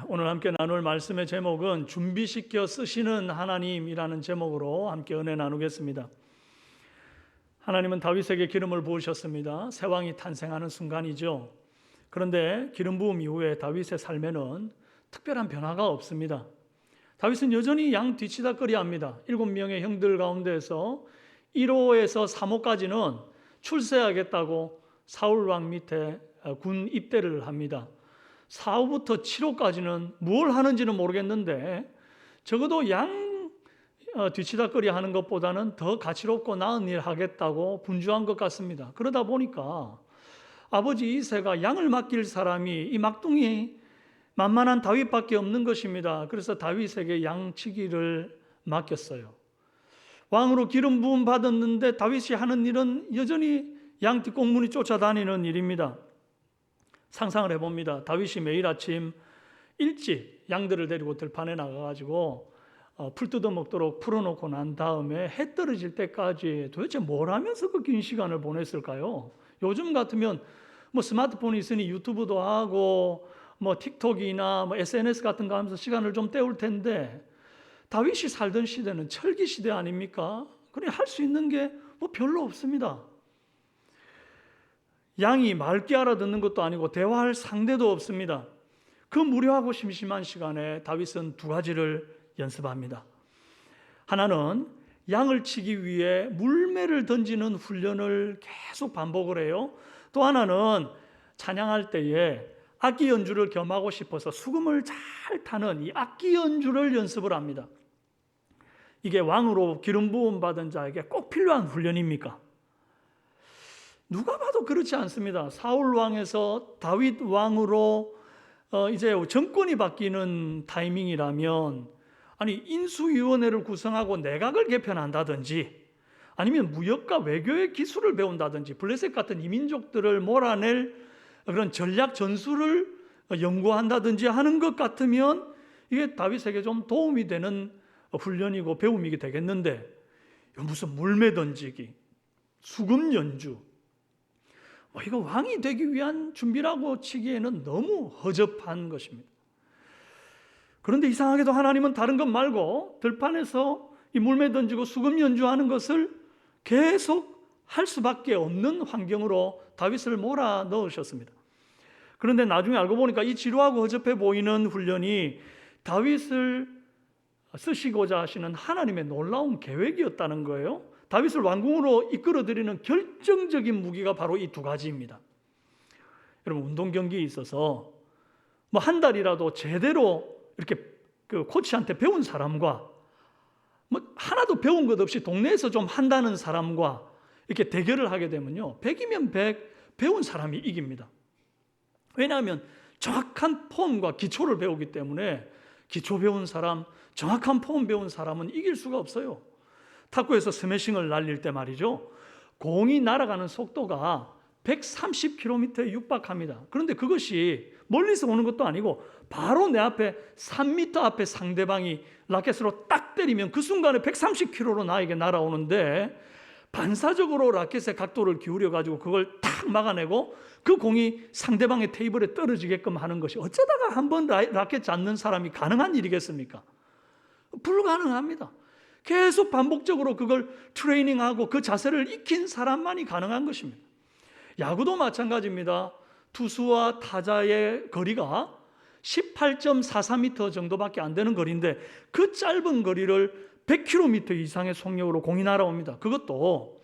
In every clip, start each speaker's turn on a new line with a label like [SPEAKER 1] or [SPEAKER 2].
[SPEAKER 1] 오늘 함께 나눌 말씀의 제목은 준비시켜 쓰시는 하나님이라는 제목으로 함께 은혜 나누겠습니다. 하나님은 다윗에게 기름을 부으셨습니다. 새 왕이 탄생하는 순간이죠. 그런데 기름 부음 이후에 다윗의 삶에는 특별한 변화가 없습니다. 다윗은 여전히 양 뒤치다꺼리 합니다. 7명의 형들 가운데서 1호에서 3호까지는 출세하겠다고 사울 왕 밑에 군 입대를 합니다. 4호부터 7호까지는 뭘 하는지는 모르겠는데 적어도 양 뒤치다꺼리 하는 것보다는 더 가치롭고 나은 일 하겠다고 분주한 것 같습니다. 그러다 보니까 아버지 이새가 양을 맡길 사람이 이 막둥이 만만한 다윗밖에 없는 것입니다. 그래서 다윗에게 양치기를 맡겼어요. 왕으로 기름 부음 받았는데 다윗이 하는 일은 여전히 양 뒷공문이 쫓아다니는 일입니다. 상상을 해봅니다. 다윗이 매일 아침 일찍 양들을 데리고 들판에 나가가지고 풀 뜯어먹도록 풀어놓고 난 다음에 해 떨어질 때까지 도대체 뭘 하면서 그 긴 시간을 보냈을까요? 요즘 같으면 뭐 스마트폰이 있으니 유튜브도 하고 뭐 틱톡이나 뭐 SNS 같은 거 하면서 시간을 좀 때울 텐데 다윗이 살던 시대는 철기 시대 아닙니까? 그래 할 수 있는 게 뭐 별로 없습니다. 양이 맑게 알아듣는 것도 아니고 대화할 상대도 없습니다. 그 무료하고 심심한 시간에 다윗은 두 가지를 연습합니다. 하나는 양을 치기 위해 물매를 던지는 훈련을 계속 반복을 해요. 또 하나는 찬양할 때에 악기 연주를 겸하고 싶어서 수금을 잘 타는 이 악기 연주를 연습을 합니다. 이게 왕으로 기름 부음 받은 자에게 꼭 필요한 훈련입니까? 누가 봐도 그렇지 않습니다. 사울 왕에서 다윗 왕으로 이제 정권이 바뀌는 타이밍이라면 아니 인수위원회를 구성하고 내각을 개편한다든지 아니면 무역과 외교의 기술을 배운다든지 블레셋 같은 이민족들을 몰아낼 그런 전략 전술을 연구한다든지 하는 것 같으면 이게 다윗에게 좀 도움이 되는 훈련이고 배움이 되겠는데 무슨 물매 던지기, 수금 연주 이거 왕이 되기 위한 준비라고 치기에는 너무 허접한 것입니다. 그런데 이상하게도 하나님은 다른 것 말고 들판에서 이 물매 던지고 수금 연주하는 것을 계속 할 수밖에 없는 환경으로 다윗을 몰아넣으셨습니다. 그런데 나중에 알고 보니까 이 지루하고 허접해 보이는 훈련이 다윗을 쓰시고자 하시는 하나님의 놀라운 계획이었다는 거예요. 다윗을 왕궁으로 이끌어들이는 결정적인 무기가 바로 이 두 가지입니다. 여러분 운동 경기에 있어서 뭐 한 달이라도 제대로 이렇게 그 코치한테 배운 사람과 뭐 하나도 배운 것 없이 동네에서 좀 한다는 사람과 이렇게 대결을 하게 되면요 100이면 100 배운 사람이 이깁니다. 왜냐하면 정확한 폼과 기초를 배우기 때문에 기초 배운 사람, 정확한 폼 배운 사람은 이길 수가 없어요. 탁구에서 스매싱을 날릴 때 말이죠. 공이 날아가는 속도가 130km에 육박합니다. 그런데 그것이 멀리서 오는 것도 아니고 바로 내 앞에 3m 앞에 상대방이 라켓으로 딱 때리면 그 순간에 130km로 나에게 날아오는데 반사적으로 라켓의 각도를 기울여 가지고 그걸 탁 막아내고 그 공이 상대방의 테이블에 떨어지게끔 하는 것이 어쩌다가 한번 라켓 잡는 사람이 가능한 일이겠습니까? 불가능합니다. 계속 반복적으로 그걸 트레이닝하고 그 자세를 익힌 사람만이 가능한 것입니다. 야구도 마찬가지입니다. 투수와 타자의 거리가 18.44m 정도밖에 안 되는 거리인데 그 짧은 거리를 100km 이상의 속력으로 공이 날아옵니다. 그것도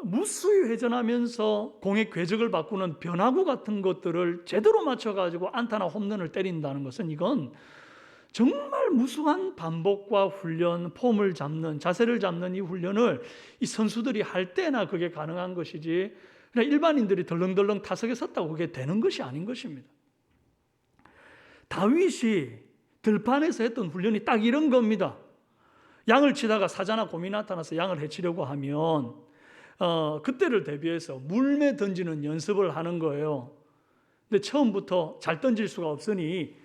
[SPEAKER 1] 무수히 회전하면서 공의 궤적을 바꾸는 변화구 같은 것들을 제대로 맞춰가지고 안타나 홈런을 때린다는 것은 이건 정말 무수한 반복과 훈련, 폼을 잡는, 자세를 잡는 이 훈련을 이 선수들이 할 때나 그게 가능한 것이지 그냥 일반인들이 덜렁덜렁 타석에 섰다고 그게 되는 것이 아닌 것입니다. 다윗이 들판에서 했던 훈련이 딱 이런 겁니다. 양을 치다가 사자나 곰이 나타나서 양을 해치려고 하면 그때를 대비해서 물매 던지는 연습을 하는 거예요. 근데 처음부터 잘 던질 수가 없으니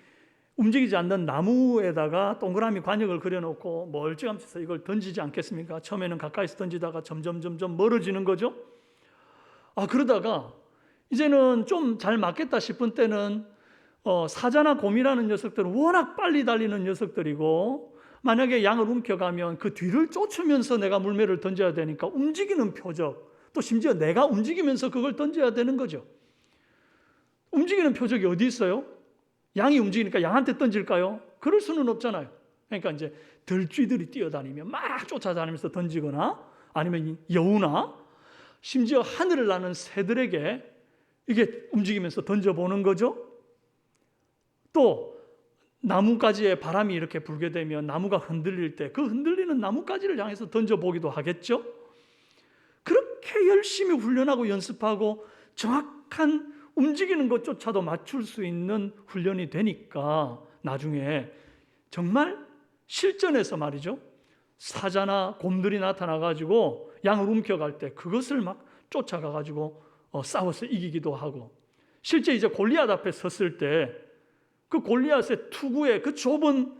[SPEAKER 1] 움직이지 않는 나무에다가 동그라미 관역을 그려놓고 멀찌감치서 이걸 던지지 않겠습니까? 처음에는 가까이서 던지다가 점점 멀어지는 거죠. 그러다가 이제는 좀 잘 맞겠다 싶은 때는 사자나 곰이라는 녀석들은 워낙 빨리 달리는 녀석들이고 만약에 양을 움켜가면 그 뒤를 쫓으면서 내가 물매를 던져야 되니까 움직이는 표적, 또 심지어 내가 움직이면서 그걸 던져야 되는 거죠. 움직이는 표적이 어디 있어요? 양이 움직이니까 양한테 던질까요? 그럴 수는 없잖아요. 그러니까 이제 들쥐들이 뛰어다니며 막 쫓아다니면서 던지거나 아니면 여우나 심지어 하늘을 나는 새들에게 이게 움직이면서 던져보는 거죠. 또 나뭇가지에 바람이 이렇게 불게 되면 나무가 흔들릴 때 그 흔들리는 나뭇가지를 향해서 던져보기도 하겠죠. 그렇게 열심히 훈련하고 연습하고 정확한 움직이는 것조차도 맞출 수 있는 훈련이 되니까 나중에 정말 실전에서 말이죠, 사자나 곰들이 나타나가지고 양을 움켜갈 때 그것을 막 쫓아가가지고 싸워서 이기기도 하고, 실제 이제 골리앗 앞에 섰을 때 그 골리앗의 투구의 그 좁은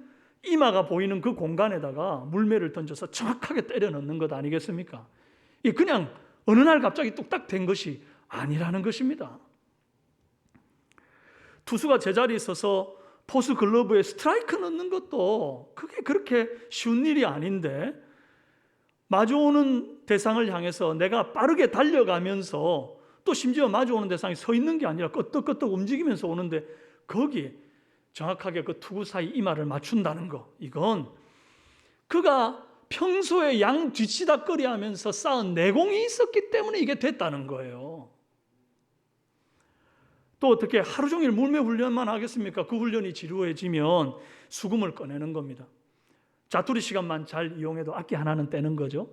[SPEAKER 1] 이마가 보이는 그 공간에다가 물매를 던져서 정확하게 때려 넣는 것 아니겠습니까? 이 그냥 어느 날 갑자기 뚝딱 된 것이 아니라는 것입니다. 투수가 제자리에 서서 포수 글러브에 스트라이크 넣는 것도 그게 그렇게 쉬운 일이 아닌데, 마주오는 대상을 향해서 내가 빠르게 달려가면서 또 심지어 마주오는 대상이 서 있는 게 아니라 끄떡끄떡 움직이면서 오는데 거기에 정확하게 그 투구 사이 이마를 맞춘다는 거, 이건 그가 평소에 양 뒤치다꺼리 하면서 쌓은 내공이 있었기 때문에 이게 됐다는 거예요. 또 어떻게 하루 종일 물매 훈련만 하겠습니까? 그 훈련이 지루해지면 수금을 꺼내는 겁니다. 자투리 시간만 잘 이용해도 악기 하나는 떼는 거죠.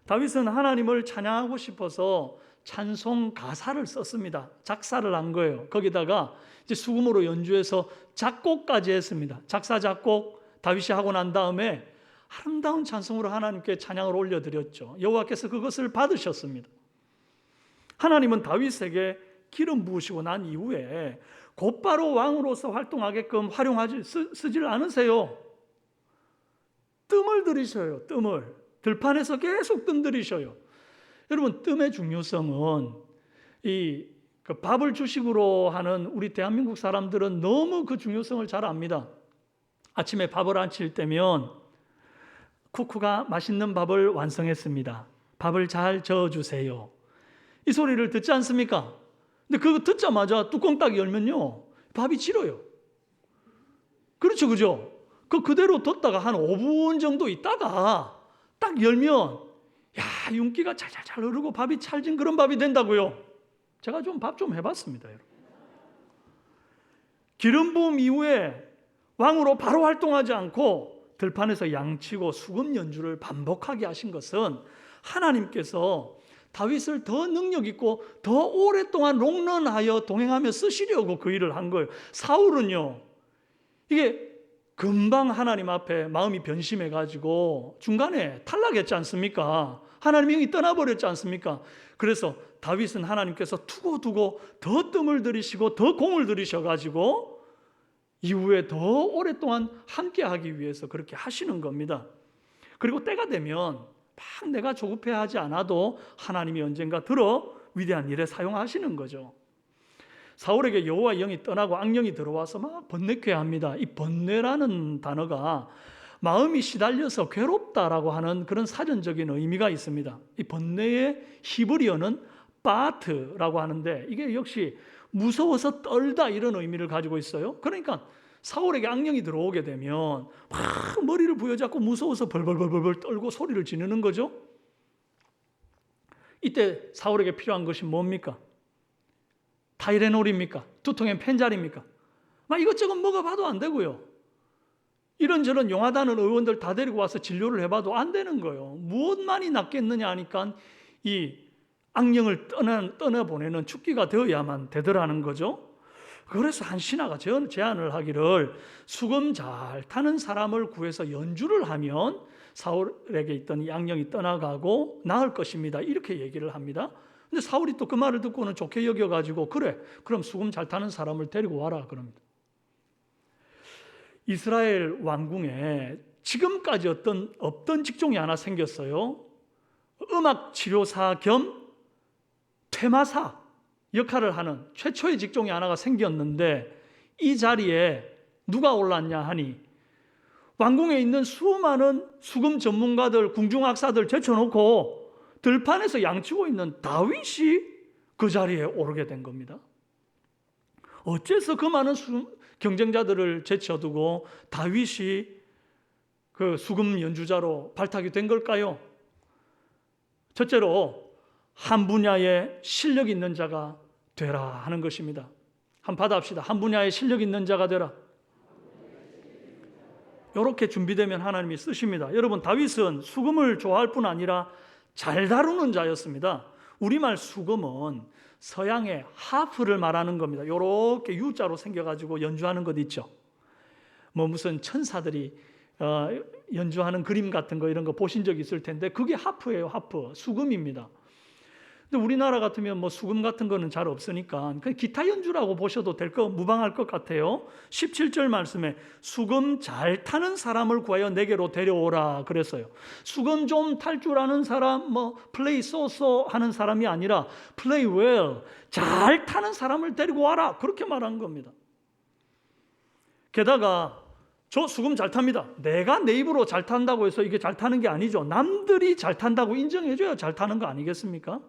[SPEAKER 1] 다윗은 하나님을 찬양하고 싶어서 찬송 가사를 썼습니다. 작사를 한 거예요. 거기다가 이제 수금으로 연주해서 작곡까지 했습니다. 작사 작곡 다윗이 하고 난 다음에 아름다운 찬송으로 하나님께 찬양을 올려드렸죠. 여호와께서 그것을 받으셨습니다. 하나님은 다윗에게 기름 부으시고 난 이후에 곧바로 왕으로서 활동하게끔 쓰질 않으세요. 뜸을 들이셔요. 뜸을 들판에서 계속 뜸 들이셔요. 여러분, 뜸의 중요성은 그 밥을 주식으로 하는 우리 대한민국 사람들은 너무 그 중요성을 잘 압니다. 아침에 밥을 안 칠 때면 쿠쿠가 맛있는 밥을 완성했습니다. 밥을 잘 저어주세요. 이 소리를 듣지 않습니까? 근데 그거 듣자마자 뚜껑 딱 열면요, 밥이 질어요. 그렇죠, 그죠? 그대로 뒀다가 한 5분 정도 있다가 딱 열면 야, 윤기가 잘잘잘 흐르고 밥이 찰진 그런 밥이 된다고요. 제가 좀 밥 좀 해봤습니다, 여러분. 기름 부음 이후에 왕으로 바로 활동하지 않고 들판에서 양치고 수금 연주를 반복하게 하신 것은 하나님께서 다윗을 더 능력 있고 더 오랫동안 롱런하여 동행하며 쓰시려고 그 일을 한 거예요. 사울은요, 이게 금방 하나님 앞에 마음이 변심해가지고 중간에 탈락했지 않습니까? 하나님의 영이 떠나버렸지 않습니까? 그래서 다윗은 하나님께서 두고두고 더 뜸을 들이시고 더 공을 들이셔가지고 이후에 더 오랫동안 함께하기 위해서 그렇게 하시는 겁니다. 그리고 때가 되면 막 내가 조급해하지 않아도 하나님이 언젠가 들어 위대한 일에 사용하시는 거죠. 사울에게 여호와의 영이 떠나고 악령이 들어와서 막 번뇌케합니다. 이 번뇌라는 단어가 마음이 시달려서 괴롭다라고 하는 그런 사전적인 의미가 있습니다. 이 번뇌의 히브리어는 바트라고 하는데 이게 역시 무서워서 떨다 이런 의미를 가지고 있어요. 그러니까 사울에게 악령이 들어오게 되면 막 머리를 부여잡고 무서워서 벌벌벌벌 떨고 소리를 지르는 거죠. 이때 사울에게 필요한 것이 뭡니까? 타이레놀입니까? 두통엔 펜자리입니까? 막 이것저것 먹어봐도 안 되고요. 이런저런 용하다는 의원들 다 데리고 와서 진료를 해봐도 안 되는 거예요. 무엇만이 낫겠느냐 하니까 이 악령을 떠나보내는 축기가 되어야만 되더라는 거죠. 그래서 한 신하가 제안을 하기를 수금 잘 타는 사람을 구해서 연주를 하면 사울에게 있던 이 악령이 떠나가고 나을 것입니다. 이렇게 얘기를 합니다. 근데 사울이 또 그 말을 듣고는 좋게 여겨가지고 그래, 그럼 수금 잘 타는 사람을 데리고 와라 그럽니다. 이스라엘 왕궁에 지금까지 없던 직종이 하나 생겼어요. 음악 치료사 겸 퇴마사 역할을 하는 최초의 직종이 하나가 생겼는데 이 자리에 누가 올랐냐 하니 왕궁에 있는 수많은 수금 전문가들, 궁중악사들 제쳐놓고 들판에서 양치고 있는 다윗이 그 자리에 오르게 된 겁니다. 어째서 그 많은 경쟁자들을 제쳐두고 다윗이 그 수금 연주자로 발탁이 된 걸까요? 첫째로 한 분야에 실력 있는 자가 되라 하는 것입니다. 한번 받아합시다. 한 분야에 실력 있는 자가 되라. 이렇게 준비되면 하나님이 쓰십니다. 여러분, 다윗은 수금을 좋아할 뿐 아니라 잘 다루는 자였습니다. 우리말 수금은 서양의 하프를 말하는 겁니다. 이렇게 U자로 생겨가지고 연주하는 것 있죠. 뭐 무슨 천사들이 연주하는 그림 같은 거 이런 거 보신 적 있을 텐데 그게 하프예요. 하프, 수금입니다. 근데 우리나라 같으면 뭐 수금 같은 거는 잘 없으니까 그냥 기타 연주라고 보셔도 무방할 것 같아요. 17절 말씀에 수금 잘 타는 사람을 구하여 내게로 데려오라 그랬어요. 수금 좀 탈 줄 아는 사람, 뭐 플레이 소소 하는 사람이 아니라 플레이 웰, 잘 타는 사람을 데리고 와라 그렇게 말한 겁니다. 게다가 저 수금 잘 탑니다. 내가 내 입으로 잘 탄다고 해서 이게 잘 타는 게 아니죠. 남들이 잘 탄다고 인정해줘야 잘 타는 거 아니겠습니까?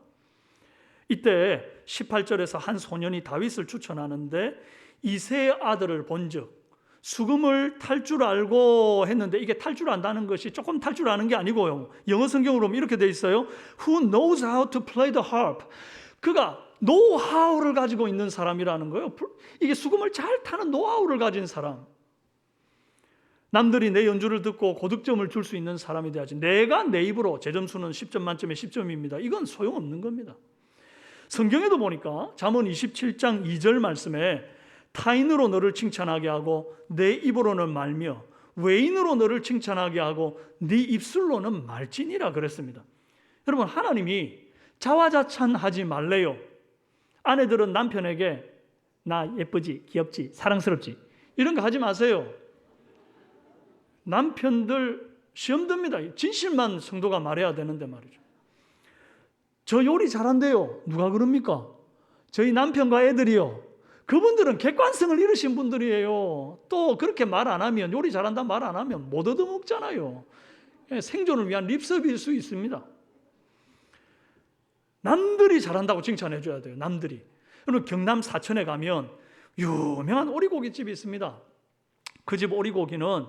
[SPEAKER 1] 이때 18절에서 한 소년이 다윗을 추천하는데 이새의 아들을 본즉 수금을 탈 줄 알고 했는데 이게 탈 줄 안다는 것이 조금 탈 줄 아는 게 아니고요. 영어 성경으로 보면 이렇게 돼 있어요. Who knows how to play the harp. 그가 노하우를 가지고 있는 사람이라는 거예요. 이게 수금을 잘 타는 노하우를 가진 사람. 남들이 내 연주를 듣고 고득점을 줄 수 있는 사람이 돼야지. 내가 내 입으로 제 점수는 10점 만점에 10점입니다. 이건 소용없는 겁니다. 성경에도 보니까 잠언 27장 2절 말씀에 타인으로 너를 칭찬하게 하고 내 입으로는 말며 외인으로 너를 칭찬하게 하고 네 입술로는 말지니라 그랬습니다. 여러분, 하나님이 자화자찬하지 말래요. 아내들은 남편에게 나 예쁘지, 귀엽지, 사랑스럽지 이런 거 하지 마세요. 남편들 시험 듭니다. 진실만 성도가 말해야 되는데 말이죠. 저 요리 잘한대요. 누가 그럽니까? 저희 남편과 애들이요. 그분들은 객관성을 잃으신 분들이에요. 또 그렇게 말 안 하면, 요리 잘한다 말 안 하면 못 얻어먹잖아요. 생존을 위한 립서비일 수 있습니다. 남들이 잘한다고 칭찬해 줘야 돼요. 남들이. 여러분, 경남 사천에 가면 유명한 오리고기집이 있습니다. 그 집 오리고기는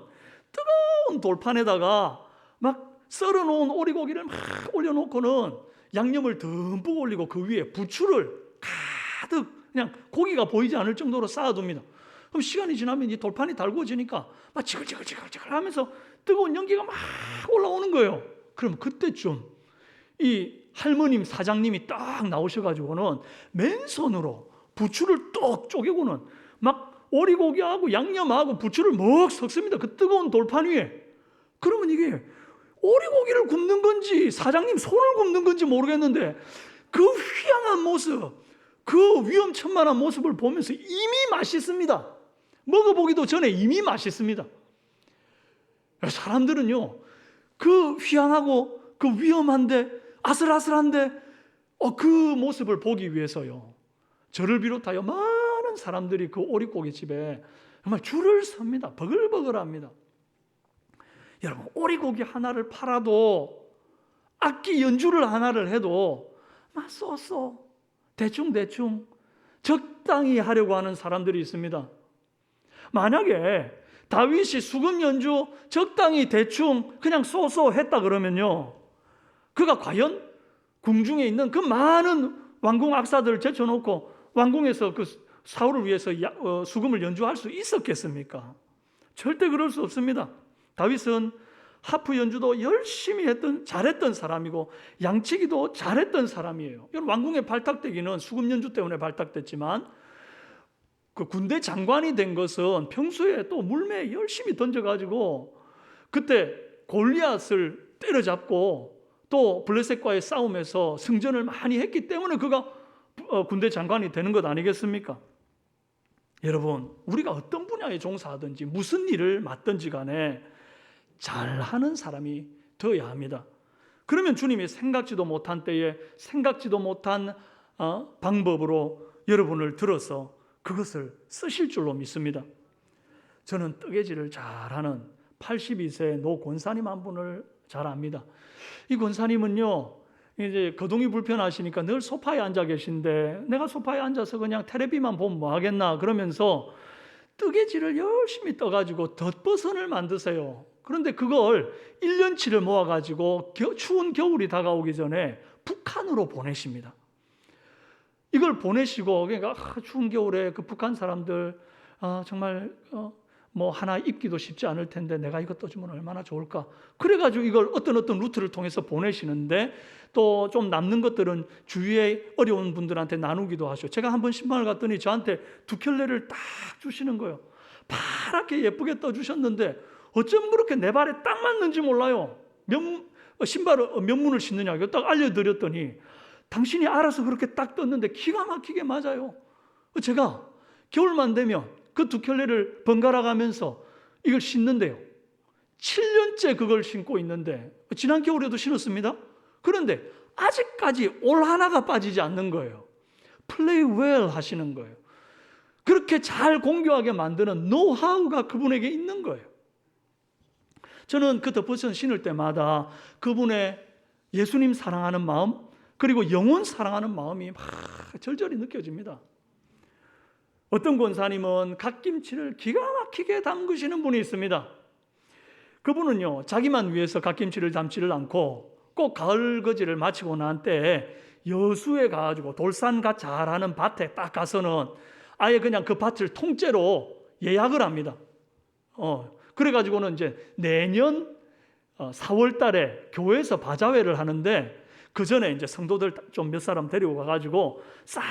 [SPEAKER 1] 뜨거운 돌판에다가 막 썰어놓은 오리고기를 막 올려놓고는 양념을 듬뿍 올리고 그 위에 부추를 가득 그냥 고기가 보이지 않을 정도로 쌓아둡니다. 그럼 시간이 지나면 이 돌판이 달구어지니까 막 지글지글 하면서 뜨거운 연기가 막 올라오는 거예요. 그럼 그때쯤 이 할머님 사장님이 딱 나오셔가지고는 맨손으로 부추를 떡 쪼개고는 막 오리고기하고 양념하고 부추를 먹 섞습니다. 그 뜨거운 돌판 위에. 그러면 이게 오리고기를 굽는 건지 사장님 손을 굽는 건지 모르겠는데 그 휘황한 모습, 그 위험천만한 모습을 보면서 이미 맛있습니다. 먹어보기도 전에 이미 맛있습니다. 사람들은요, 그 휘황하고 그 위험한데 아슬아슬한데 그 모습을 보기 위해서요, 저를 비롯하여 많은 사람들이 그 오리고기집에 정말 줄을 섭니다. 버글버글합니다. 여러분, 오리고기 하나를 팔아도 악기 연주를 하나를 해도 막 쏘쏘 대충 적당히 하려고 하는 사람들이 있습니다. 만약에 다윗이 수금 연주 적당히 대충 그냥 쏘쏘 했다 그러면요, 그가 과연 궁중에 있는 그 많은 왕궁 악사들을 제쳐놓고 왕궁에서 그 사울을 위해서 수금을 연주할 수 있었겠습니까? 절대 그럴 수 없습니다. 다윗은 하프 연주도 열심히 잘했던 사람이고 양치기도 잘했던 사람이에요. 왕궁에 발탁되기는 수금 연주 때문에 발탁됐지만 그 군대 장관이 된 것은 평소에 또 물매에 열심히 던져가지고 그때 골리앗을 때려잡고 또 블레셋과의 싸움에서 승전을 많이 했기 때문에 그가 군대 장관이 되는 것 아니겠습니까? 여러분, 우리가 어떤 분야에 종사하든지 무슨 일을 맡든지 간에 잘하는 사람이 되어야 합니다. 그러면 주님이 생각지도 못한 때에 생각지도 못한 방법으로 여러분을 들어서 그것을 쓰실 줄로 믿습니다. 저는 뜨개질을 잘하는 82세 노 권사님 한 분을 잘 압니다. 이 권사님은요, 이제 거동이 불편하시니까 늘 소파에 앉아 계신데, 내가 소파에 앉아서 그냥 텔레비만 보면 뭐 하겠나 그러면서 뜨개질을 열심히 떠가지고 덧버선을 만드세요. 그런데 그걸 1년치를 모아가지고 추운 겨울이 다가오기 전에 북한으로 보내십니다. 이걸 보내시고, 그러니까 추운 겨울에 그 북한 사람들 정말 뭐 하나 입기도 쉽지 않을 텐데 내가 이것 떠주면 얼마나 좋을까. 그래가지고 이걸 어떤 루트를 통해서 보내시는데, 또 좀 남는 것들은 주위에 어려운 분들한테 나누기도 하시고, 제가 한번 신방을 갔더니 저한테 2켤레를 딱 주시는 거예요. 파랗게 예쁘게 떠주셨는데 어쩜 그렇게 내 발에 딱 맞는지 몰라요. 신발을 몇 문을 신느냐 이거 딱 알려드렸더니 당신이 알아서 그렇게 딱 떴는데 기가 막히게 맞아요. 제가 겨울만 되면 그 2켤레를 번갈아 가면서 이걸 신는데요, 7년째 그걸 신고 있는데, 지난 겨울에도 신었습니다. 그런데 아직까지 올 하나가 빠지지 않는 거예요. 플레이 웰 하시는 거예요. 그렇게 잘 공교하게 만드는 노하우가 그분에게 있는 거예요. 저는 그 덧버선 신을 때마다 그분의 예수님 사랑하는 마음, 그리고 영혼 사랑하는 마음이 막 절절히 느껴집니다. 어떤 권사님은 갓김치를 기가 막히게 담그시는 분이 있습니다. 그분은요, 자기만 위해서 갓김치를 담지를 않고 꼭 가을거지를 마치고 난 때에 여수에 가가지고 돌산갓 잘하는 밭에 딱 가서는 아예 그냥 그 밭을 통째로 예약을 합니다. 그래가지고는 이제 내년 4월 달에 교회에서 바자회를 하는데, 그 전에 이제 성도들 좀 몇 사람 데리고 가가지고 싹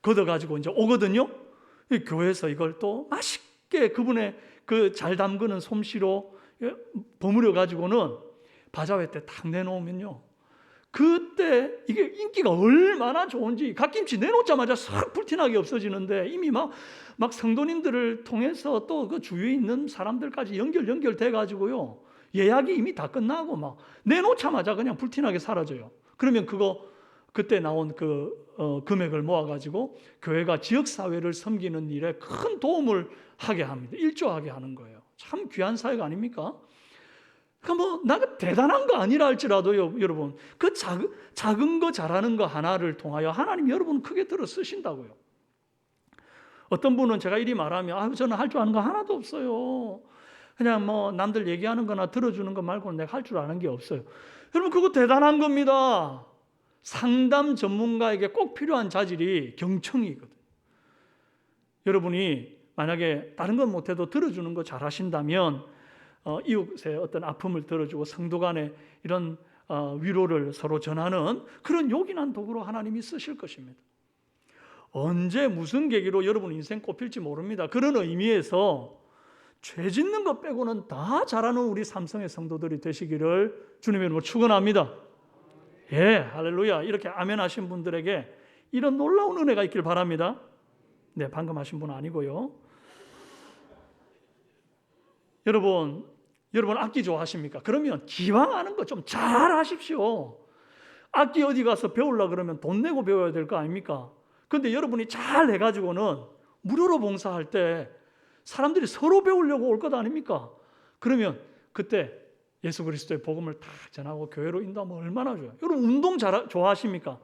[SPEAKER 1] 걷어가지고 이제 오거든요. 교회에서 이걸 또 맛있게 그분의 그 잘 담그는 솜씨로 버무려 가지고는 바자회 때 딱 내놓으면요, 그때 이게 인기가 얼마나 좋은지, 갓김치 내놓자마자 싹 불티나게 없어지는데, 이미 막 성도님들을 통해서 또 그 주위에 있는 사람들까지 연결돼 가지고요, 예약이 이미 다 끝나고 막 내놓자마자 그냥 불티나게 사라져요. 그러면 그때 나온 금액을 모아가지고 교회가 지역사회를 섬기는 일에 큰 도움을 하게 합니다. 일조하게 하는 거예요. 참 귀한 사회가 아닙니까? 그러니까 나가 대단한 거 아니라 할지라도요, 여러분, 그 작은 거 잘하는 거 하나를 통하여 하나님 여러분 크게 들어 쓰신다고요. 어떤 분은 제가 이리 말하면 저는 할 줄 아는 거 하나도 없어요. 그냥 남들 얘기하는 거나 들어주는 거 말고는 내가 할 줄 아는 게 없어요. 여러분, 그거 대단한 겁니다. 상담 전문가에게 꼭 필요한 자질이 경청이거든요. 여러분이 만약에 다른 건 못해도 들어주는 거 잘하신다면 이웃의 어떤 아픔을 들어주고 성도 간에 이런 위로를 서로 전하는 그런 요긴한 도구로 하나님이 쓰실 것입니다. 언제 무슨 계기로 여러분 인생 꼽힐지 모릅니다. 그런 의미에서 죄 짓는 것 빼고는 다 잘하는 우리 삼성의 성도들이 되시기를 주님의 이름으로 축원합니다. 예, 할렐루야. 이렇게 아멘 하신 분들에게 이런 놀라운 은혜가 있길 바랍니다. 네, 방금 하신 분 아니고요. 여러분 악기 좋아하십니까? 그러면 기왕 하는 거 좀 잘 하십시오. 악기 어디 가서 배우려고 그러면 돈 내고 배워야 될 거 아닙니까? 그런데 여러분이 잘 해가지고는 무료로 봉사할 때 사람들이 서로 배우려고 올 것 아닙니까? 그러면 그때 예수 그리스도의 복음을 다 전하고 교회로 인도하면 얼마나 좋아요. 여러분 운동 좋아하십니까?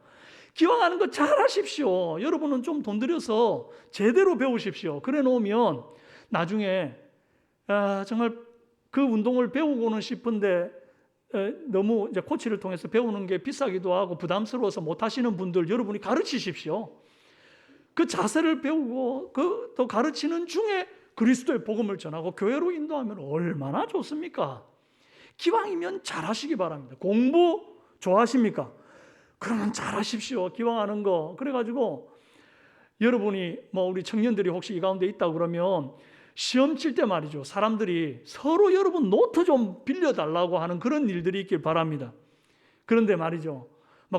[SPEAKER 1] 기왕 하는 거 잘 하십시오. 여러분은 좀 돈 들여서 제대로 배우십시오. 그래 놓으면 나중에 정말 그 운동을 배우고는 싶은데 너무 이제 코치를 통해서 배우는 게 비싸기도 하고 부담스러워서 못 하시는 분들 여러분이 가르치십시오. 그 자세를 배우고 또 가르치는 중에 그리스도의 복음을 전하고 교회로 인도하면 얼마나 좋습니까? 기왕이면 잘하시기 바랍니다. 공부 좋아하십니까? 그러면 잘하십시오. 기왕 하는 거. 그래가지고 여러분이 우리 청년들이 혹시 이 가운데 있다 그러면 시험 칠 때 말이죠, 사람들이 서로 여러분 노트 좀 빌려달라고 하는 그런 일들이 있길 바랍니다. 그런데 말이죠,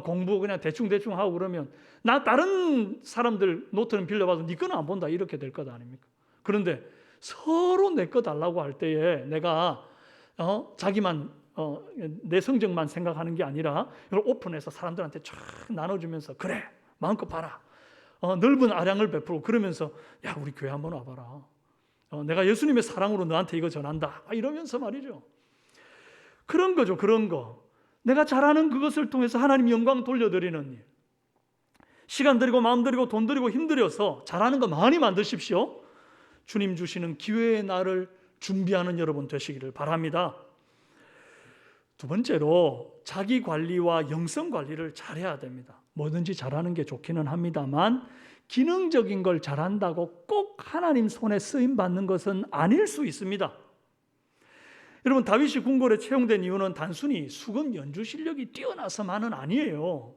[SPEAKER 1] 공부 그냥 대충 하고 그러면 나 다른 사람들 노트는 빌려봐도 네 거는 안 본다 이렇게 될 것 아닙니까? 그런데 서로 내 거 달라고 할 때에 내가 자기만 내 성적만 생각하는 게 아니라 이걸 오픈해서 사람들한테 쫙 나눠주면서 그래 마음껏 봐라, 넓은 아량을 베풀고 그러면서 야 우리 교회 한번 와봐라. 내가 예수님의 사랑으로 너한테 이거 전한다. 이러면서 말이죠. 그런 거죠. 그런 거. 내가 잘하는 그것을 통해서 하나님 영광 돌려드리는 일. 시간 들이고 마음 들이고 돈 들이고 힘 들여서 잘하는 거 많이 만드십시오. 주님 주시는 기회의 날을 준비하는 여러분 되시기를 바랍니다. 두 번째로 자기 관리와 영성 관리를 잘해야 됩니다. 뭐든지 잘하는 게 좋기는 합니다만 기능적인 걸 잘한다고 꼭 하나님 손에 쓰임 받는 것은 아닐 수 있습니다. 여러분 다윗이 궁궐에 채용된 이유는 단순히 수금 연주 실력이 뛰어나서만은 아니에요.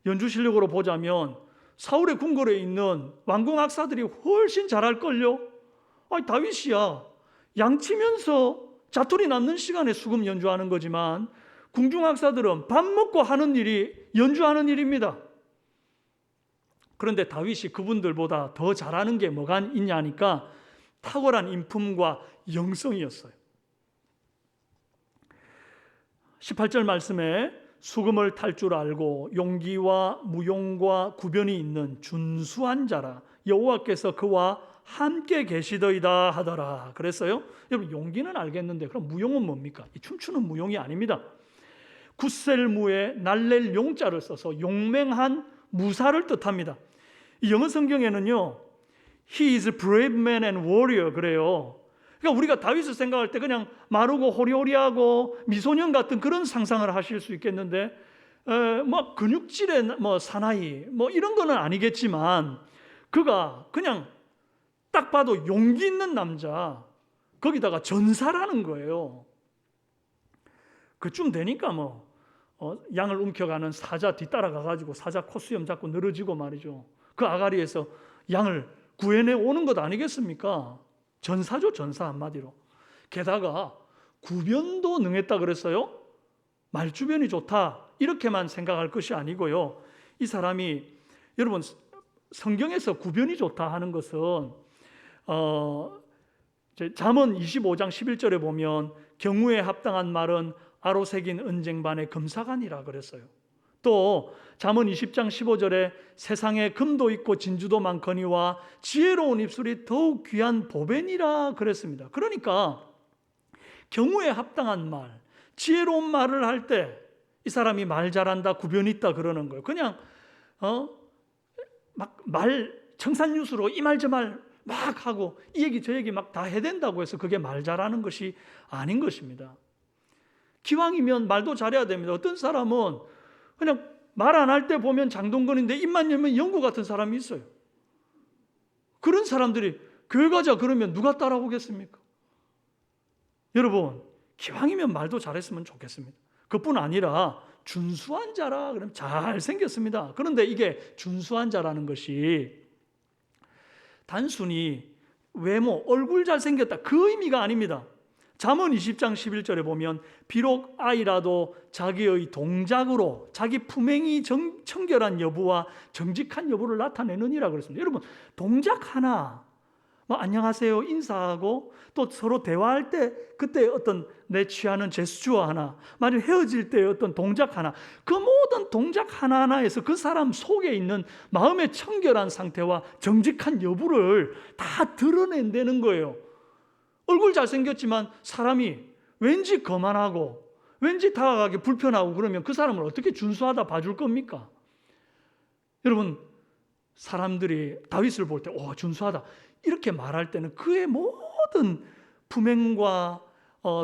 [SPEAKER 1] 연주 실력으로 보자면 사울의 궁궐에 있는 왕궁 악사들이 훨씬 잘할걸요. 다윗이야 양치면서 자투리 남는 시간에 수금 연주하는 거지만 궁중 악사들은 밥 먹고 하는 일이 연주하는 일입니다. 그런데 다윗이 그분들보다 더 잘하는 게 뭐가 있냐니까 탁월한 인품과 영성이었어요. 18절 말씀에 수금을 탈 줄 알고 용기와 무용과 구변이 있는 준수한 자라 여호와께서 그와 함께 계시더이다 하더라 그랬어요. 여러분 용기는 알겠는데 그럼 무용은 뭡니까? 이 춤추는 무용이 아닙니다. 굳셀무에 날랠 용자를 써서 용맹한 무사를 뜻합니다. 이 영어 성경에는요 He is a brave man and warrior 그래요. 그러니까 우리가 다윗을 생각할 때 그냥 마르고 호리호리하고 미소년 같은 그런 상상을 하실 수 있겠는데 뭐 근육질의 사나이 이런 거는 아니겠지만 그가 그냥 딱 봐도 용기 있는 남자 거기다가 전사라는 거예요. 그쯤 되니까 양을 움켜가는 사자 뒤따라가 가지고 사자 콧수염 잡고 늘어지고 말이죠. 그 아가리에서 양을 구해내 오는 것 아니겠습니까? 전사죠, 전사 한마디로. 게다가 구변도 능했다 그랬어요. 말주변이 좋다 이렇게만 생각할 것이 아니고요. 이 사람이 여러분 성경에서 구변이 좋다 하는 것은 잠언 25장 11절에 보면 경우에 합당한 말은 아로새긴 은쟁반의 금사간이라 그랬어요. 또 잠언 20장 15절에 세상에 금도 있고 진주도 많거니와 지혜로운 입술이 더욱 귀한 보배니라 그랬습니다. 그러니까 경우에 합당한 말, 지혜로운 말을 할 때 이 사람이 말 잘한다, 구변 있다 그러는 거예요. 그냥 막 청산유수로 이 말 저 말 막 하고 이 얘기 저 얘기 막 다 해댄다고 해서 그게 말 잘하는 것이 아닌 것입니다. 기왕이면 말도 잘해야 됩니다. 어떤 사람은 그냥 말 안 할 때 보면 장동건인데 입만 열면 영구 같은 사람이 있어요. 그런 사람들이 교회 가자 그러면 누가 따라오겠습니까? 여러분 기왕이면 말도 잘했으면 좋겠습니다. 그뿐 아니라 준수한 자라 그러면 잘생겼습니다. 그런데 이게 준수한 자라는 것이 단순히 외모, 얼굴 잘생겼다 그 의미가 아닙니다. 잠언 20장 11절에 보면 비록 아이라도 자기의 동작으로 자기 품행이 청결한 여부와 정직한 여부를 나타내느니라 그랬습니다. 여러분 동작 하나 안녕하세요 인사하고 또 서로 대화할 때 그때 어떤 내 취하는 제스처 하나 만약 헤어질 때 어떤 동작 하나 그 모든 동작 하나하나에서 그 사람 속에 있는 마음의 청결한 상태와 정직한 여부를 다 드러낸다는 거예요. 얼굴 잘생겼지만 사람이 왠지 거만하고 왠지 다가가기 불편하고 그러면 그 사람을 어떻게 준수하다 봐줄 겁니까? 여러분 사람들이 다윗을 볼 때 준수하다 이렇게 말할 때는 그의 모든 품행과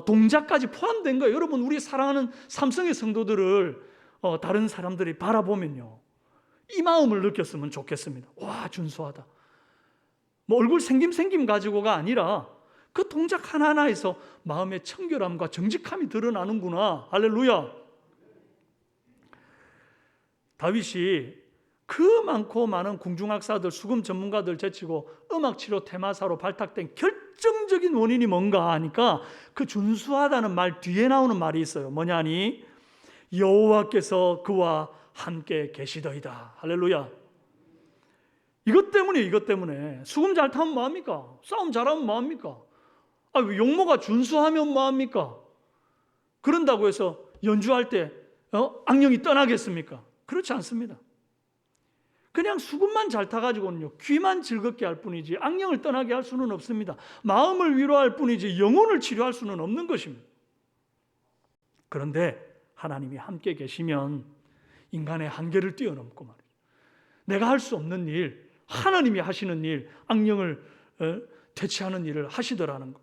[SPEAKER 1] 동작까지 포함된 거예요. 여러분 우리 사랑하는 삼성의 성도들을 다른 사람들이 바라보면요 이 마음을 느꼈으면 좋겠습니다. 와 준수하다. 얼굴 생김 가지고가 아니라 그 동작 하나하나에서 마음의 청결함과 정직함이 드러나는구나. 할렐루야. 다윗이 그 많고 많은 궁중악사들, 수금 전문가들 제치고 음악치료 테마사로 발탁된 결정적인 원인이 뭔가 하니까 그 준수하다는 말 뒤에 나오는 말이 있어요. 뭐냐니 여호와께서 그와 함께 계시더이다. 할렐루야. 이것 때문에 수금 잘 타면 뭐합니까? 싸움 잘하면 뭐합니까? 용모가 준수하면 뭐합니까? 그런다고 해서 연주할 때 악령이 떠나겠습니까? 그렇지 않습니다. 그냥 수금만 잘 타가지고는요, 귀만 즐겁게 할 뿐이지 악령을 떠나게 할 수는 없습니다. 마음을 위로할 뿐이지 영혼을 치료할 수는 없는 것입니다. 그런데 하나님이 함께 계시면 인간의 한계를 뛰어넘고 말이죠. 내가 할 수 없는 일, 하나님이 하시는 일, 악령을 퇴치하는 일을 하시더라는 것.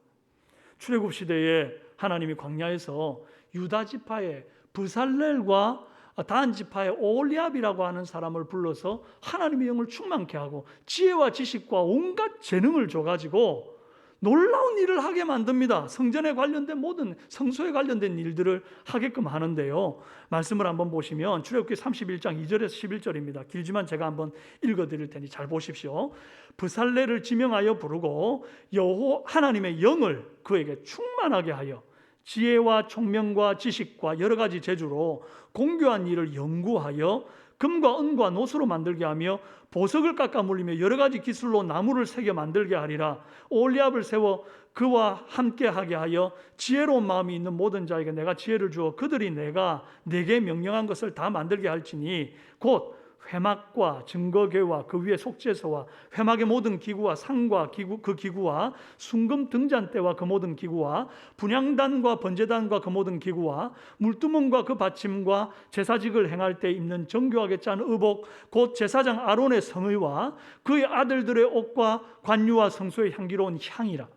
[SPEAKER 1] 출애굽 시대에 하나님이 광야에서 유다 지파의 브살렐과 단 지파의 오홀리압이라고 하는 사람을 불러서 하나님의 영을 충만케 하고 지혜와 지식과 온갖 재능을 줘가지고 놀라운 일을 하게 만듭니다. 성전에 관련된 모든 성소에 관련된 일들을 하게끔 하는데요. 말씀을 한번 보시면 출애굽기 31장 2절에서 11절입니다. 길지만 제가 한번 읽어드릴 테니 잘 보십시오. 브살렐을 지명하여 부르고 하나님의 영을 그에게 충만하게 하여 지혜와 총명과 지식과 여러 가지 재주로 공교한 일을 연구하여 금과 은과 노수로 만들게 하며 보석을 깎아 물리며 여러 가지 기술로 나무를 새겨 만들게 하리라. 오홀리압을 세워 그와 함께 하게 하여 지혜로운 마음이 있는 모든 자에게 내가 지혜를 주어 그들이 내가 내게 명령한 것을 다 만들게 할지니 곧 회막과 증거궤와 그 위에 속죄소와 회막의 모든 기구와 상과 그 기구와 순금 등잔대와 그 모든 기구와 분향단과 번제단과 그 모든 기구와 물두멍과 그 받침과 제사직을 행할 때 입는 정교하게 짠 의복 곧 제사장 아론의 성의와 그의 아들들의 옷과 관유와 성소의 향기로운 향이라.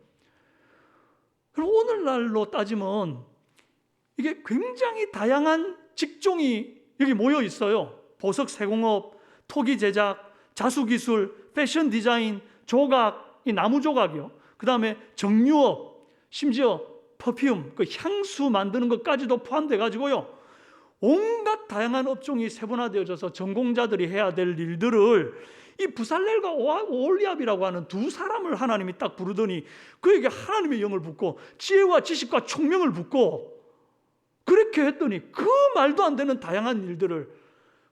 [SPEAKER 1] 그럼 오늘날로 따지면 이게 굉장히 다양한 직종이 여기 모여 있어요. 보석 세공업, 토기 제작, 자수기술, 패션 디자인, 조각, 이 나무 조각이요. 그 다음에 정유업, 심지어 퍼퓸, 그 향수 만드는 것까지도 포함돼 가지고요. 온갖 다양한 업종이 세분화되어져서 전공자들이 해야 될 일들을 이 브살렐과 오홀리압이라고 하는 두 사람을 하나님이 딱 부르더니 그에게 하나님의 영을 붓고 지혜와 지식과 총명을 붓고 그렇게 했더니 그 말도 안 되는 다양한 일들을,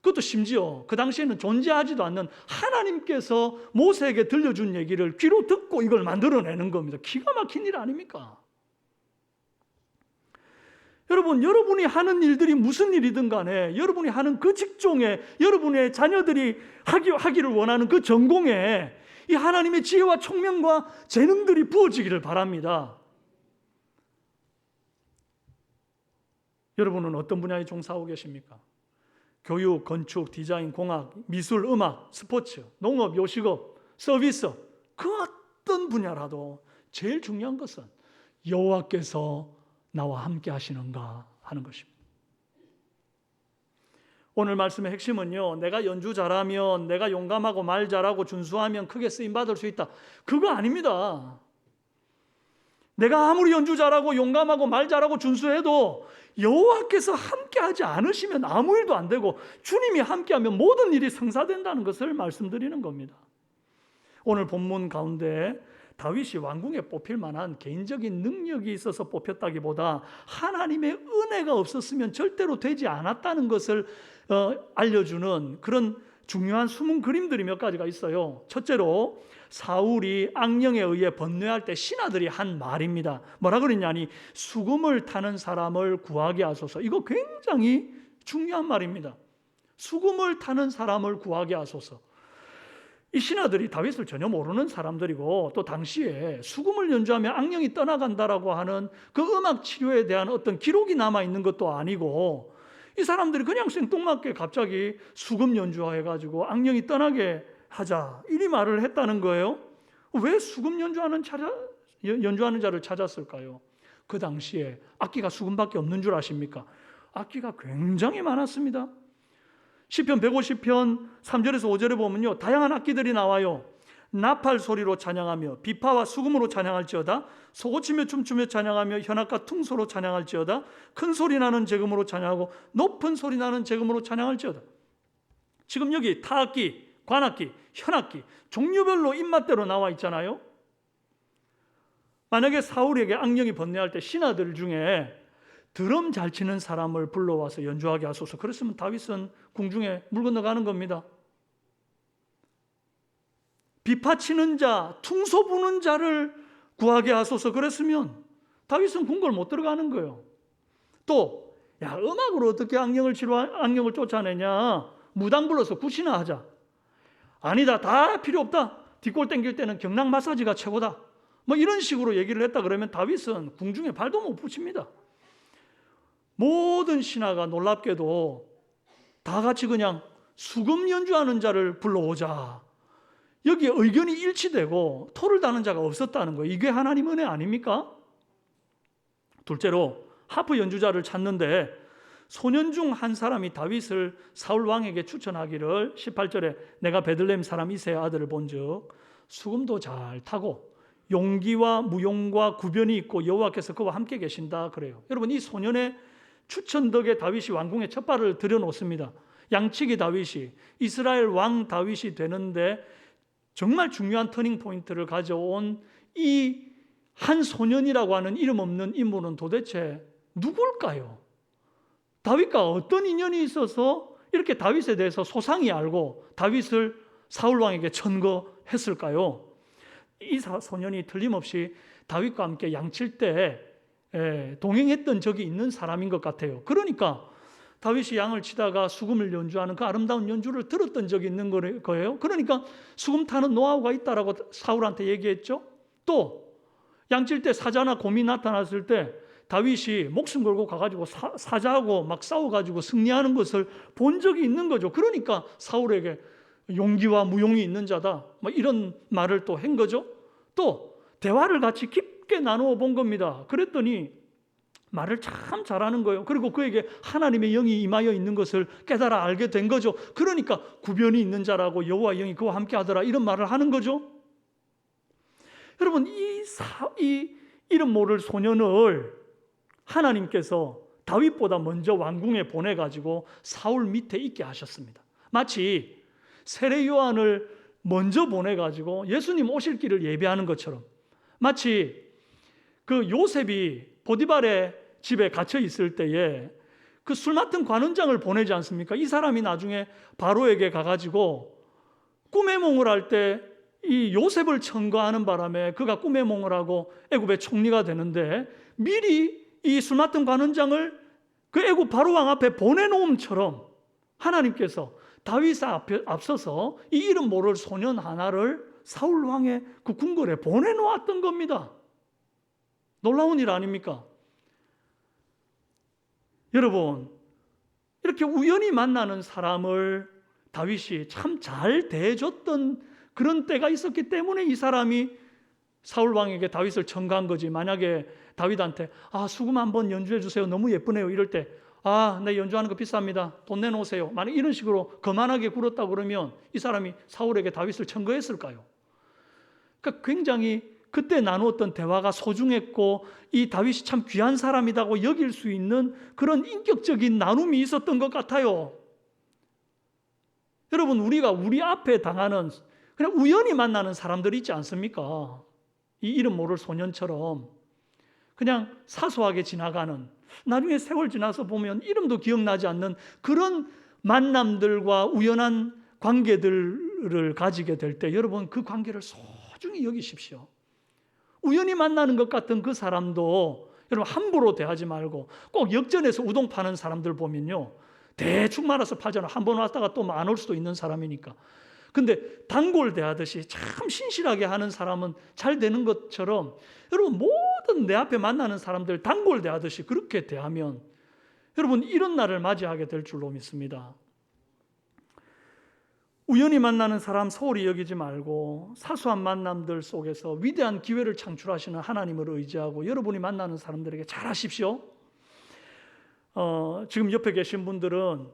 [SPEAKER 1] 그것도 심지어 그 당시에는 존재하지도 않는 하나님께서 모세에게 들려준 얘기를 귀로 듣고 이걸 만들어내는 겁니다. 기가 막힌 일 아닙니까? 여러분, 여러분이 하는 일들이 무슨 일이든 간에 여러분이 하는 그 직종에, 여러분의 자녀들이 하기를 원하는 그 전공에 이 하나님의 지혜와 총명과 재능들이 부어지기를 바랍니다. 여러분은 어떤 분야에 종사하고 계십니까? 교육, 건축, 디자인, 공학, 미술, 음악, 스포츠, 농업, 요식업, 서비스, 그 어떤 분야라도 제일 중요한 것은 여호와께서 나와 함께 하시는가 하는 것입니다. 오늘 말씀의 핵심은요, 내가 연주 잘하면, 내가 용감하고 말 잘하고 준수하면 크게 쓰임받을 수 있다, 그거 아닙니다. 내가 아무리 연주 잘하고 용감하고 말 잘하고 준수해도 여호와께서 함께하지 않으시면 아무 일도 안 되고 주님이 함께하면 모든 일이 성사된다는 것을 말씀드리는 겁니다. 오늘 본문 가운데 다윗이 왕궁에 뽑힐 만한 개인적인 능력이 있어서 뽑혔다기보다 하나님의 은혜가 없었으면 절대로 되지 않았다는 것을 알려주는 그런 중요한 숨은 그림들이 몇 가지가 있어요. 첫째로 사울이 악령에 의해 번뇌할 때 신하들이 한 말입니다. 뭐라 그랬냐니 수금을 타는 사람을 구하게 하소서. 이거 굉장히 중요한 말입니다. 수금을 타는 사람을 구하게 하소서. 이 신하들이 다윗을 전혀 모르는 사람들이고 또 당시에 수금을 연주하면 악령이 떠나간다라고 하는 그 음악 치료에 대한 어떤 기록이 남아있는 것도 아니고 이 사람들이 그냥 생뚱맞게 갑자기 수금 연주해가지고 악령이 떠나게 하자 이리 말을 했다는 거예요. 왜 수금 연주하는 자를 찾았을까요? 그 당시에 악기가 수금밖에 없는 줄 아십니까? 악기가 굉장히 많았습니다. 시편 150편 3절에서 5절에 보면요, 다양한 악기들이 나와요. 나팔 소리로 찬양하며 비파와 수금으로 찬양할지어다. 소고치며 춤추며 찬양하며 현악과 퉁소로 찬양할지어다. 큰 소리 나는 제금으로 찬양하고 높은 소리 나는 제금으로 찬양할지어다. 지금 여기 타악기, 관악기, 현악기 종류별로 입맛대로 나와 있잖아요. 만약에 사울에게 악령이 번뇌할 때 신하들 중에 드럼 잘 치는 사람을 불러와서 연주하게 하소서, 그랬으면 다윗은 궁중에 물 건너가는 겁니다. 비파 치는 자, 퉁소 부는 자를 구하게 하소서, 그랬으면 다윗은 궁궐 못 들어가는 거예요. 또 음악으로 어떻게 악령을 쫓아내냐, 무당 불러서 굿이나 하자. 아니다, 다 필요 없다. 뒷골 땡길 때는 경락 마사지가 최고다. 뭐 이런 식으로 얘기를 했다 그러면 다윗은 궁중에 발도 못 붙입니다. 모든 신하가 놀랍게도 다 같이 그냥 수금 연주하는 자를 불러오자. 여기에 의견이 일치되고 토를 다는 자가 없었다는 거예요. 이게 하나님 은혜 아닙니까? 둘째로 하프 연주자를 찾는데 소년 중 한 사람이 다윗을 사울 왕에게 추천하기를 18절에 내가 베들레헴 사람 이새의 아들을 본즉 수금도 잘 타고 용기와 무용과 구변이 있고 여호와께서 그와 함께 계신다 그래요. 여러분, 이 소년의 추천 덕에 다윗이 왕궁에 첫 발을 들여놓습니다. 양치기 다윗이 이스라엘 왕 다윗이 되는데 정말 중요한 터닝 포인트를 가져온 이 한 소년이라고 하는 이름 없는 인물은 도대체 누굴까요? 다윗과 어떤 인연이 있어서 이렇게 다윗에 대해서 소상히 알고 다윗을 사울 왕에게 천거했을까요? 이 소년이 틀림없이 다윗과 함께 양칠 때 동행했던 적이 있는 사람인 것 같아요. 그러니까 다윗이 양을 치다가 수금을 연주하는 그 아름다운 연주를 들었던 적이 있는 거예요. 그러니까 수금 타는 노하우가 있다라고 사울한테 얘기했죠. 또 양칠 때 사자나 곰이 나타났을 때 다윗이 목숨 걸고 가가지고 사자하고 막 싸워가지고 승리하는 것을 본 적이 있는 거죠. 그러니까 사울에게 용기와 무용이 있는 자다, 뭐 이런 말을 또 한 거죠. 또 대화를 같이 깊게 나누어 본 겁니다. 그랬더니 말을 참 잘하는 거예요. 그리고 그에게 하나님의 영이 임하여 있는 것을 깨달아 알게 된 거죠. 그러니까 구변이 있는 자라고 여호와 영이 그와 함께 하더라, 이런 말을 하는 거죠. 여러분, 이 이름 모를 소년을 하나님께서 다윗보다 먼저 왕궁에 보내가지고 사울 밑에 있게 하셨습니다. 마치 세례 요한을 먼저 보내가지고 예수님 오실 길을 예배하는 것처럼, 마치 그 요셉이 보디발의 집에 갇혀 있을 때에 그 술 맡은 관원장을 보내지 않습니까? 이 사람이 나중에 바로에게 가가지고 꿈의 몽을 할 때 이 요셉을 청거하는 바람에 그가 꿈의 몽을 하고 애굽의 총리가 되는데 미리 이 술 맡은 관원장을 그 애굽 바로왕 앞에 보내놓음처럼 하나님께서 다윗 앞서서 이 이름 모를 소년 하나를 사울 왕의 그 궁궐에 보내놓았던 겁니다. 놀라운 일 아닙니까? 여러분, 이렇게 우연히 만나는 사람을 다윗이 참 잘 대해줬던 그런 때가 있었기 때문에 이 사람이 사울 왕에게 다윗을 청구한 거지. 만약에 다윗한테 수금 한번 연주해 주세요, 너무 예쁘네요, 이럴 때 네, 연주하는 거 비쌉니다, 돈 내놓으세요, 만약 이런 식으로 거만하게 굴었다고 그러면 이 사람이 사울에게 다윗을 청구했을까요? 그러니까 굉장히 그때 나누었던 대화가 소중했고 이 다윗이 참 귀한 사람이라고 여길 수 있는 그런 인격적인 나눔이 있었던 것 같아요. 여러분, 우리가 우리 앞에 당하는 그냥 우연히 만나는 사람들이 있지 않습니까? 이 이름 모를 소년처럼 그냥 사소하게 지나가는, 나중에 세월 지나서 보면 이름도 기억나지 않는 그런 만남들과 우연한 관계들을 가지게 될 때 여러분, 그 관계를 소중히 여기십시오. 우연히 만나는 것 같은 그 사람도 여러분 함부로 대하지 말고, 꼭 역전해서 우동 파는 사람들 보면요, 대충 말아서 파잖아. 한 번 왔다가 또 안 올 수도 있는 사람이니까. 근데 단골 대하듯이 참 신실하게 하는 사람은 잘 되는 것처럼 여러분, 모든 내 앞에 만나는 사람들 단골 대하듯이 그렇게 대하면 여러분 이런 날을 맞이하게 될 줄로 믿습니다. 우연히 만나는 사람 소홀히 여기지 말고 사소한 만남들 속에서 위대한 기회를 창출하시는 하나님을 의지하고 여러분이 만나는 사람들에게 잘하십시오. 지금 옆에 계신 분들은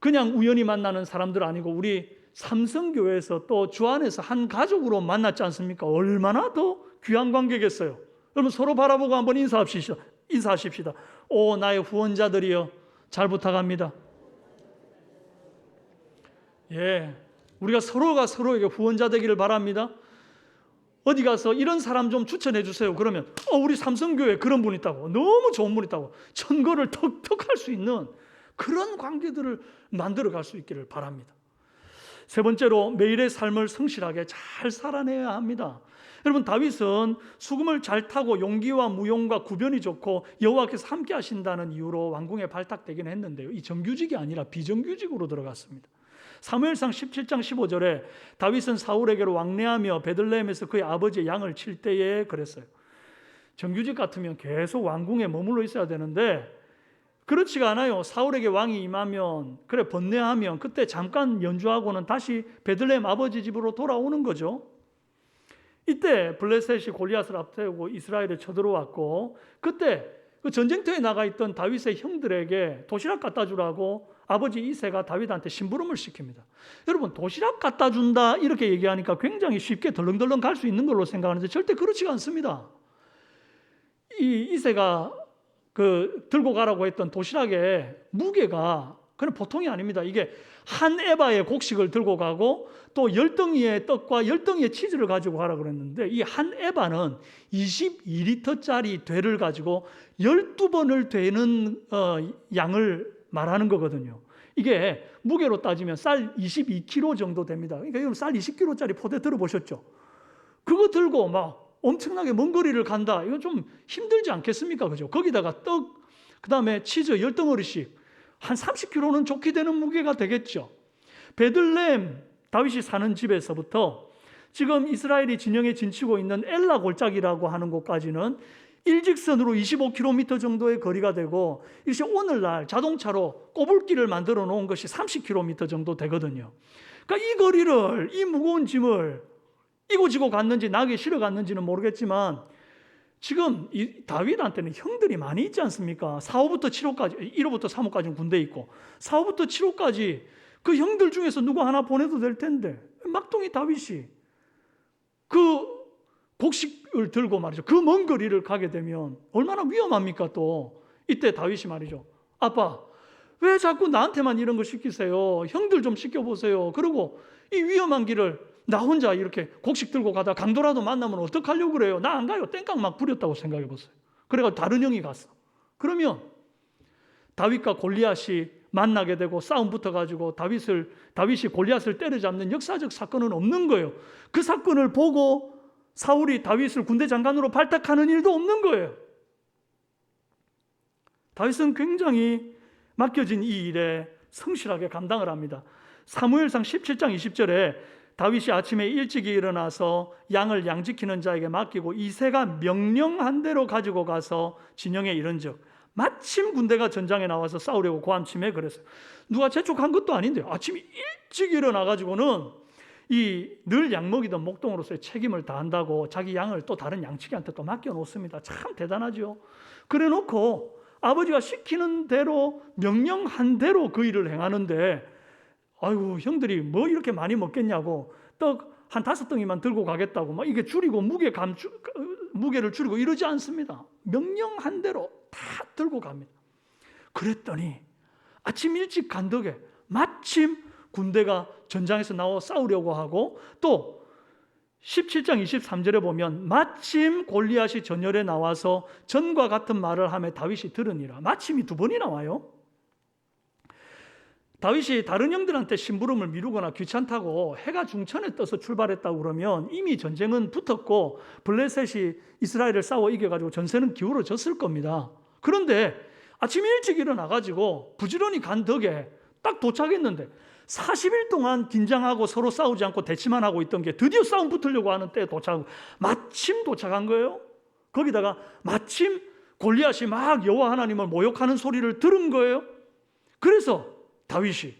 [SPEAKER 1] 그냥 우연히 만나는 사람들 아니고 우리 삼성교회에서 또 주 안에서 한 가족으로 만났지 않습니까? 얼마나 더 귀한 관계겠어요. 여러분, 서로 바라보고 한번 인사하십시다. 오, 나의 후원자들이여, 잘 부탁합니다. 예, 우리가 서로가 서로에게 후원자 되기를 바랍니다. 어디 가서 이런 사람 좀 추천해 주세요 그러면 우리 삼성교회에 그런 분 있다고, 너무 좋은 분 있다고 천거를 턱턱 할 수 있는 그런 관계들을 만들어 갈 수 있기를 바랍니다. 세 번째로, 매일의 삶을 성실하게 잘 살아내야 합니다. 여러분, 다윗은 수금을 잘 타고 용기와 무용과 구변이 좋고 여호와께서 함께 하신다는 이유로 왕궁에 발탁되긴 했는데요, 이 정규직이 아니라 비정규직으로 들어갔습니다. 사무엘상 17장 15절에 다윗은 사울에게로 왕래하며 베들레헴에서 그의 아버지의 양을 칠 때에 그랬어요. 정규직 같으면 계속 왕궁에 머물러 있어야 되는데 그렇지가 않아요. 사울에게 왕이 임하면 그래 번뇌하면 그때 잠깐 연주하고는 다시 베들레헴 아버지 집으로 돌아오는 거죠. 이때 블레셋이 골리앗을 앞세우고 이스라엘에 쳐들어왔고 그때 그 전쟁터에 나가 있던 다윗의 형들에게 도시락 갖다 주라고 아버지 이새가 다윗한테 심부름을 시킵니다. 여러분 도시락 갖다 준다 이렇게 얘기하니까 굉장히 쉽게 덜렁덜렁 갈 수 있는 걸로 생각하는데 절대 그렇지가 않습니다. 이 이새가 들고 가라고 했던 도시락의 무게가 그냥 보통이 아닙니다. 이게 한 에바의 곡식을 들고 가고 또 10덩이의 떡과 10덩이의 치즈를 가지고 가라 그랬는데 이 한 에바는 22리터짜리 되를 가지고 12번을 되는 양을 말하는 거거든요. 이게 무게로 따지면 쌀 22kg 정도 됩니다. 그러니까 이건 쌀 20kg짜리 포대 들어보셨죠? 그거 들고 막 엄청나게 먼 거리를 간다. 이건 좀 힘들지 않겠습니까? 그죠? 거기다가 떡, 그 다음에 치즈 10덩어리씩 한 30kg는 좋게 되는 무게가 되겠죠. 베들레헴 다윗이 사는 집에서부터 지금 이스라엘이 진영에 진치고 있는 엘라 골짜기라고 하는 곳까지는 일직선으로 25km 정도의 거리가 되고 이것이 오늘날 자동차로 꼬불길을 만들어 놓은 것이 30km 정도 되거든요. 그러니까 이 거리를 이 무거운 짐을 이고 지고 갔는지 나귀에 실어 갔는지는 모르겠지만 지금 이 다윗한테는 형들이 많이 있지 않습니까? 4호부터 7호까지 1호부터 3호까지는 군대에 있고 4호부터 7호까지 그 형들 중에서 누구 하나 보내도 될 텐데 막둥이 다윗이 그 곡식을 들고 말이죠. 그 먼 거리를 가게 되면 얼마나 위험합니까? 또 이때 다윗이 말이죠. 아빠 왜 자꾸 나한테만 이런 거 시키세요? 형들 좀 시켜보세요. 그리고 이 위험한 길을 나 혼자 이렇게 곡식 들고 가다 강도라도 만나면 어떡하려고 그래요? 나 안 가요. 땡깡 막 부렸다고 생각해 보세요. 그래가지고 다른 형이 갔어. 그러면 다윗과 골리앗이 만나게 되고 싸움 붙어가지고 다윗이 골리앗을 때려잡는 역사적 사건은 없는 거예요. 그 사건을 보고 사울이 다윗을 군대 장관으로 발탁하는 일도 없는 거예요. 다윗은 굉장히 맡겨진 이 일에 성실하게 감당을 합니다. 사무엘상 17장 20절에 다윗이 아침에 일찍 일어나서 양을 양지키는 자에게 맡기고 이새가 명령한 대로 가지고 가서 진영에 이른즉 마침 군대가 전장에 나와서 싸우려고 고함침에 그랬어요. 누가 재촉한 것도 아닌데 아침 일찍 일어나가지고는 이 늘 양 먹이던 목동으로서의 책임을 다한다고 자기 양을 또 다른 양치기한테 또 맡겨놓습니다. 참 대단하죠. 그래 놓고 아버지가 시키는 대로 명령한 대로 그 일을 행하는데 아이고 형들이 뭐 이렇게 많이 먹겠냐고 떡 한 5덩이만 들고 가겠다고 막 이게 줄이고 무게를 줄이고 이러지 않습니다. 명령한 대로 다 들고 갑니다. 그랬더니 아침 일찍 간 덕에 마침 군대가 전장에서 나와 싸우려고 하고 또 17장 23절에 보면 마침 골리앗이 전열에 나와서 전과 같은 말을 하며 다윗이 들으니라. 마침이 2번이 나와요. 다윗이 다른 형들한테 심부름을 미루거나 귀찮다고 해가 중천에 떠서 출발했다고 그러면 이미 전쟁은 붙었고 블레셋이 이스라엘을 싸워 이겨가지고 전세는 기울어졌을 겁니다. 그런데 아침 일찍 일어나가지고 부지런히 간 덕에 딱 도착했는데 40일 동안 긴장하고 서로 싸우지 않고 대치만 하고 있던 게 드디어 싸움 붙으려고 하는 때에 도착하고 마침 도착한 거예요. 거기다가 마침 골리앗이 막 여호와 하나님을 모욕하는 소리를 들은 거예요. 그래서 다윗이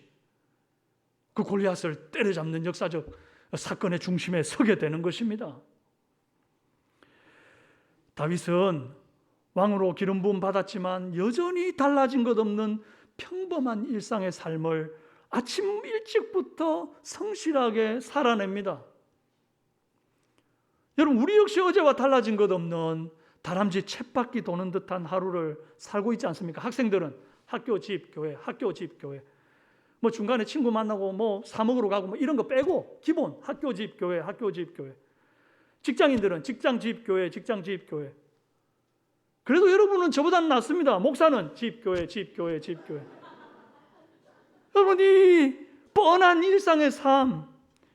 [SPEAKER 1] 그 골리앗을 때려잡는 역사적 사건의 중심에 서게 되는 것입니다. 다윗은 왕으로 기름 부음 받았지만 여전히 달라진 것 없는 평범한 일상의 삶을 아침 일찍부터 성실하게 살아냅니다. 여러분 우리 역시 어제와 달라진 것 없는 다람쥐 쳇바퀴 도는 듯한 하루를 살고 있지 않습니까? 학생들은 학교 집 교회 학교 집 교회 뭐 중간에 친구 만나고 뭐 사 먹으러 가고 뭐 이런 거 빼고 기본 학교 집 교회 학교 집 교회. 직장인들은 직장 집 교회 직장 집 교회. 그래도 여러분은 저보다는 낫습니다. 목사는 집 교회 집 교회 집 교회. 여러분 이 뻔한 일상의 삶,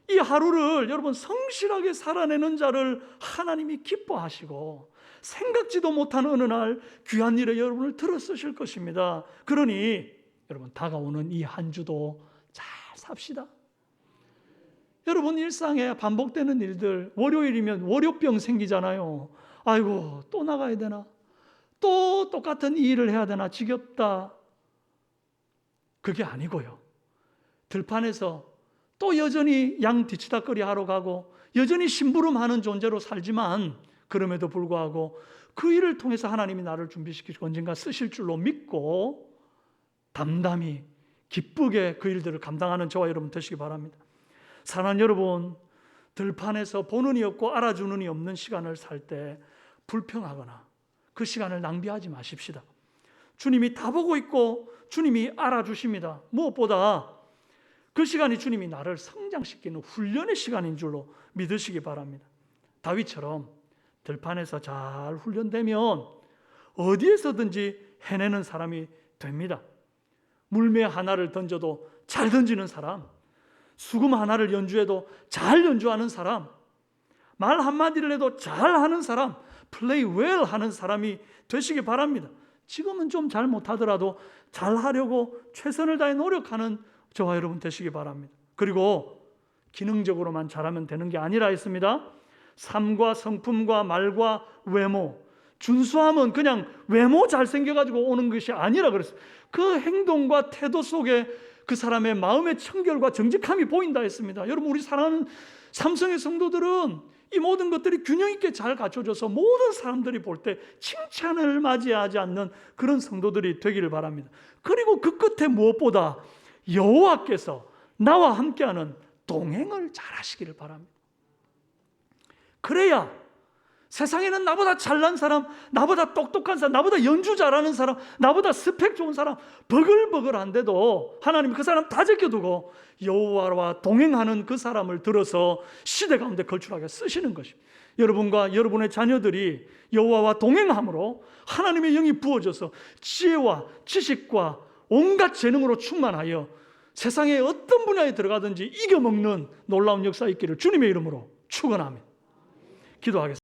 [SPEAKER 1] 이 하루를 여러분 성실하게 살아내는 자를 하나님이 기뻐하시고 생각지도 못한 어느 날 귀한 일에 여러분을 들어 쓰실 것입니다. 그러니 여러분 다가오는 이 한 주도 잘 삽시다. 여러분 일상에 반복되는 일들, 월요일이면 월요병 생기잖아요. 아이고 또 나가야 되나? 또 똑같은 이 일을 해야 되나? 지겹다. 그게 아니고요. 들판에서 또 여전히 양 뒤치다거리 하러 가고 여전히 심부름하는 존재로 살지만 그럼에도 불구하고 그 일을 통해서 하나님이 나를 준비시키고 언젠가 쓰실 줄로 믿고 담담히 기쁘게 그 일들을 감당하는 저와 여러분 되시기 바랍니다. 사랑하는 여러분, 들판에서 보는 이 없고 알아주는 이 없는 시간을 살 때 불평하거나 그 시간을 낭비하지 마십시다. 주님이 다 보고 있고 주님이 알아주십니다. 무엇보다 그 시간이 주님이 나를 성장시키는 훈련의 시간인 줄로 믿으시기 바랍니다. 다윗처럼 들판에서 잘 훈련되면 어디에서든지 해내는 사람이 됩니다. 물매 하나를 던져도 잘 던지는 사람, 수금 하나를 연주해도 잘 연주하는 사람, 말 한마디를 해도 잘하는 사람, play well 하는 사람이 되시기 바랍니다. 지금은 좀 잘 못하더라도 잘하려고 최선을 다해 노력하는 저와 여러분 되시기 바랍니다. 그리고 기능적으로만 잘하면 되는 게 아니라 했습니다. 삶과 성품과 말과 외모, 준수함은 그냥 외모 잘생겨가지고 오는 것이 아니라 그랬어요. 그 행동과 태도 속에 그 사람의 마음의 청결과 정직함이 보인다 했습니다. 여러분, 우리 사랑하는 삼성의 성도들은 이 모든 것들이 균형 있게 잘 갖춰져서 모든 사람들이 볼 때 칭찬을 맞이하지 않는 그런 성도들이 되기를 바랍니다. 그리고 그 끝에 무엇보다 여호와께서 나와 함께하는 동행을 잘 하시기를 바랍니다. 그래야 세상에는 나보다 잘난 사람, 나보다 똑똑한 사람, 나보다 연주 잘하는 사람, 나보다 스펙 좋은 사람 버글버글한데도 하나님이 그 사람 다 제껴두고 여호와와 동행하는 그 사람을 들어서 시대 가운데 걸출하게 쓰시는 것입니다. 여러분과 여러분의 자녀들이 여호와와 동행함으로 하나님의 영이 부어져서 지혜와 지식과 온갖 재능으로 충만하여 세상의 어떤 분야에 들어가든지 이겨먹는 놀라운 역사 있기를 주님의 이름으로 축원합니다. 기도하겠습니다.